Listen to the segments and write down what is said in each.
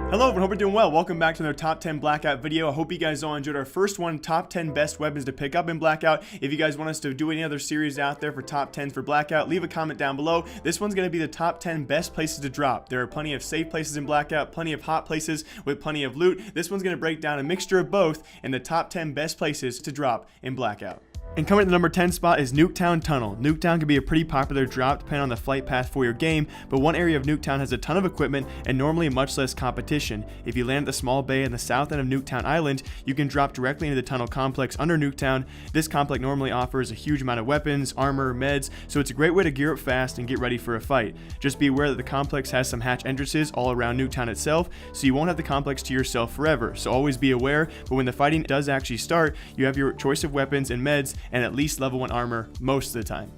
Hello everyone, hope you're doing well. Welcome back to another top 10 Blackout video. I hope you guys all enjoyed our first one, top 10 best weapons to pick up in Blackout. If you guys want us to do any other series out there for top 10s for Blackout, leave a comment down below. This one's going to be the top 10 best places to drop. There are plenty of safe places in Blackout, plenty of hot places with plenty of loot. This one's going to break down a mixture of both in the top 10 best places to drop in Blackout. And coming at the number 10 spot is Newtown Tunnel. Newtown can be a pretty popular drop depending on the flight path for your game, but one area of Newtown has a ton of equipment and normally much less competition. If you land at the small bay in the south end of Newtown Island, you can drop directly into the tunnel complex under Newtown. This complex normally offers a huge amount of weapons, armor, meds, so it's a great way to gear up fast and get ready for a fight. Just be aware that the complex has some hatch entrances all around Newtown itself, so you won't have the complex to yourself forever, so always be aware, but when the fighting does actually start, you have your choice of weapons and meds and at least level 1 armor most of the time.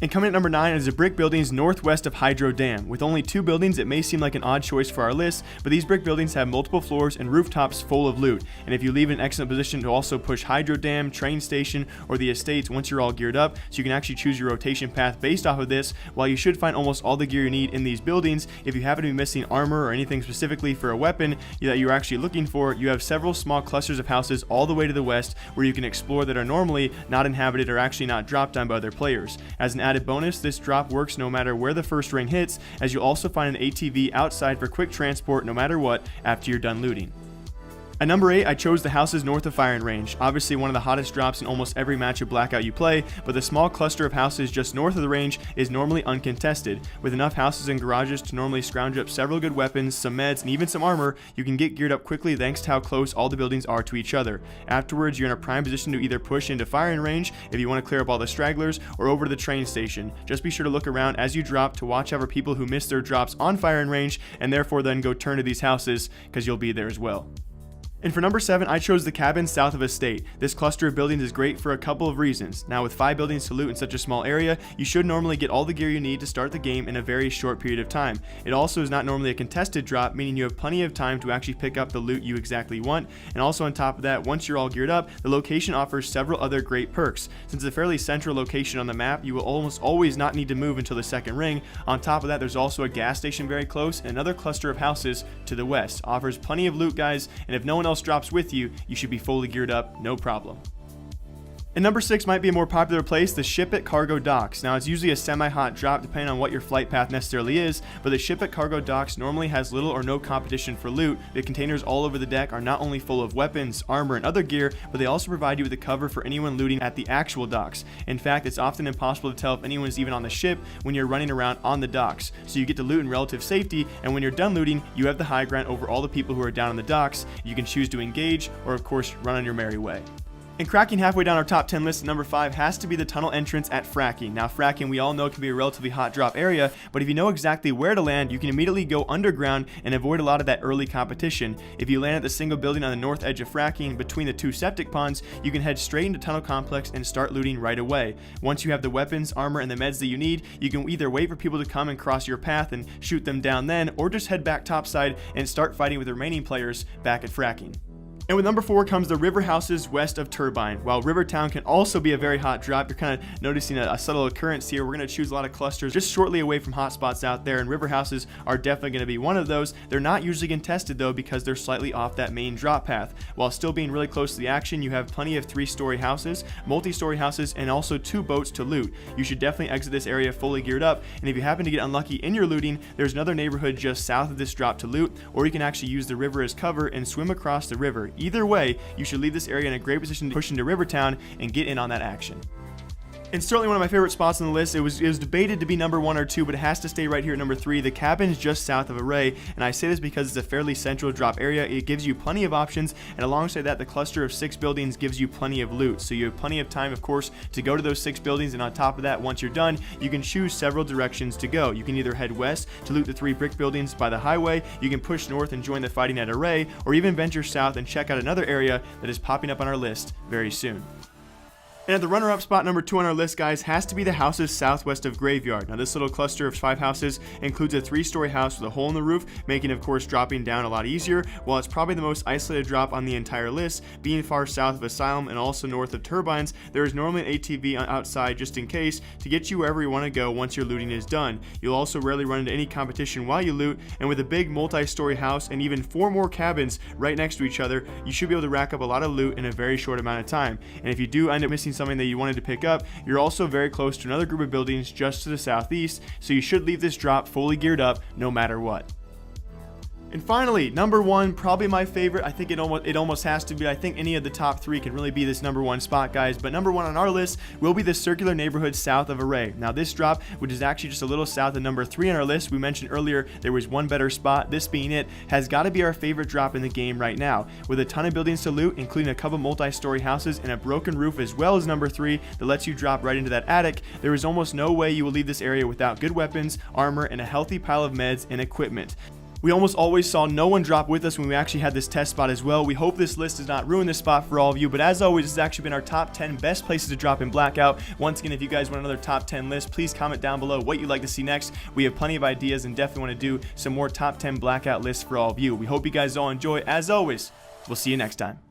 And coming at number 9 is the brick buildings northwest of Hydro Dam. With only 2 buildings, it may seem like an odd choice for our list, but these brick buildings have multiple floors and rooftops full of loot. And if you leave in an excellent position to also push Hydro Dam, train station, or the estates once you're all geared up, so you can actually choose your rotation path based off of this, while you should find almost all the gear you need in these buildings. If you happen to be missing armor or anything specifically for a weapon that you're actually looking for, you have several small clusters of houses all the way to the west where you can explore that are normally not inhabited or actually not dropped on by other players. As an added bonus, this drop works no matter where the first ring hits, as you'll also find an ATV outside for quick transport no matter what after you're done looting. At number 8, I chose the houses north of firing range. Obviously one of the hottest drops in almost every match of Blackout you play, but the small cluster of houses just north of the range is normally uncontested. With enough houses and garages to normally scrounge up several good weapons, some meds, and even some armor, you can get geared up quickly thanks to how close all the buildings are to each other. Afterwards, you're in a prime position to either push into firing range if you want to clear up all the stragglers, or over to the train station. Just be sure to look around as you drop to watch out for people who miss their drops on firing range, and therefore then go turn to these houses, because you'll be there as well. And for number 7, I chose the cabin south of Estate. This cluster of buildings is great for a couple of reasons. Now, with 5 buildings to loot in such a small area, you should normally get all the gear you need to start the game in a very short period of time. It also is not normally a contested drop, meaning you have plenty of time to actually pick up the loot you exactly want. And also on top of that, once you're all geared up, the location offers several other great perks. Since it's a fairly central location on the map, you will almost always not need to move until the second ring. On top of that, there's also a gas station very close, and another cluster of houses to the west. Offers plenty of loot, guys, and if no one else drops with you, you should be fully geared up, no problem. And number 6 might be a more popular place, the ship at cargo docks. Now, it's usually a semi-hot drop depending on what your flight path necessarily is, but the ship at cargo docks normally has little or no competition for loot. The containers all over the deck are not only full of weapons, armor, and other gear, but they also provide you with a cover for anyone looting at the actual docks. In fact, it's often impossible to tell if anyone is even on the ship when you're running around on the docks. So you get to loot in relative safety, and when you're done looting, you have the high ground over all the people who are down on the docks. You can choose to engage, or of course, run on your merry way. And cracking halfway down our top 10 list at number 5 has to be the tunnel entrance at fracking. Now, fracking, we all know, can be a relatively hot drop area, but if you know exactly where to land, you can immediately go underground and avoid a lot of that early competition. If you land at the single building on the north edge of fracking between the 2 septic ponds, you can head straight into tunnel complex and start looting right away. Once you have the weapons, armor, and the meds that you need, you can either wait for people to come and cross your path and shoot them down then, or just head back topside and start fighting with the remaining players back at fracking. And with number 4 comes the river houses west of Turbine. While Rivertown can also be a very hot drop, you're kind of noticing a subtle occurrence here. We're going to choose a lot of clusters just shortly away from hotspots out there, and river houses are definitely going to be one of those. They're not usually contested though, because they're slightly off that main drop path. While still being really close to the action, you have plenty of 3-story houses, multi-story houses, and also 2 boats to loot. You should definitely exit this area fully geared up, and if you happen to get unlucky in your looting, there's another neighborhood just south of this drop to loot, or you can actually use the river as cover and swim across the river. Either way, you should leave this area in a great position to push into Rivertown and get in on that action. And certainly one of my favorite spots on the list. It was debated to be number 1 or 2, but it has to stay right here at number 3. The cabin's just south of Array, and I say this because it's a fairly central drop area. It gives you plenty of options, and alongside that, the cluster of 6 buildings gives you plenty of loot. So you have plenty of time, of course, to go to those 6 buildings, and on top of that, once you're done, you can choose several directions to go. You can either head west to loot the 3 brick buildings by the highway, you can push north and join the fighting at Array, or even venture south and check out another area that is popping up on our list very soon. And at the runner-up spot number 2 on our list, guys, has to be the houses southwest of Graveyard. Now, this little cluster of 5 houses includes a 3-story house with a hole in the roof, making, of course, dropping down a lot easier, while it's probably the most isolated drop on the entire list, being far south of Asylum and also north of Turbines. There is normally an ATV outside just in case to get you wherever you want to go once your looting is done. You'll also rarely run into any competition while you loot, and with a big multi-story house and even 4 more cabins right next to each other, you should be able to rack up a lot of loot in a very short amount of time. And if you do end up missing something that you wanted to pick up, you're also very close to another group of buildings just to the southeast, so you should leave this drop fully geared up no matter what. And finally, number 1, probably my favorite. I think it almost has to be. I think any of the top 3 can really be this number 1 spot, guys. But number 1 on our list will be the circular neighborhood south of Array. Now, this drop, which is actually just a little south of number 3 on our list, we mentioned earlier there was one better spot. This being it, has got to be our favorite drop in the game right now. With a ton of buildings to loot, including a couple multi-story houses and a broken roof, as well as number 3 that lets you drop right into that attic, there is almost no way you will leave this area without good weapons, armor, and a healthy pile of meds and equipment. We almost always saw no one drop with us when we actually had this test spot as well. We hope this list does not ruin this spot for all of you, but as always, this has actually been our top 10 best places to drop in Blackout. Once again, if you guys want another top 10 list, please comment down below what you'd like to see next. We have plenty of ideas and definitely want to do some more top 10 Blackout lists for all of you. We hope you guys all enjoy. As always, we'll see you next time.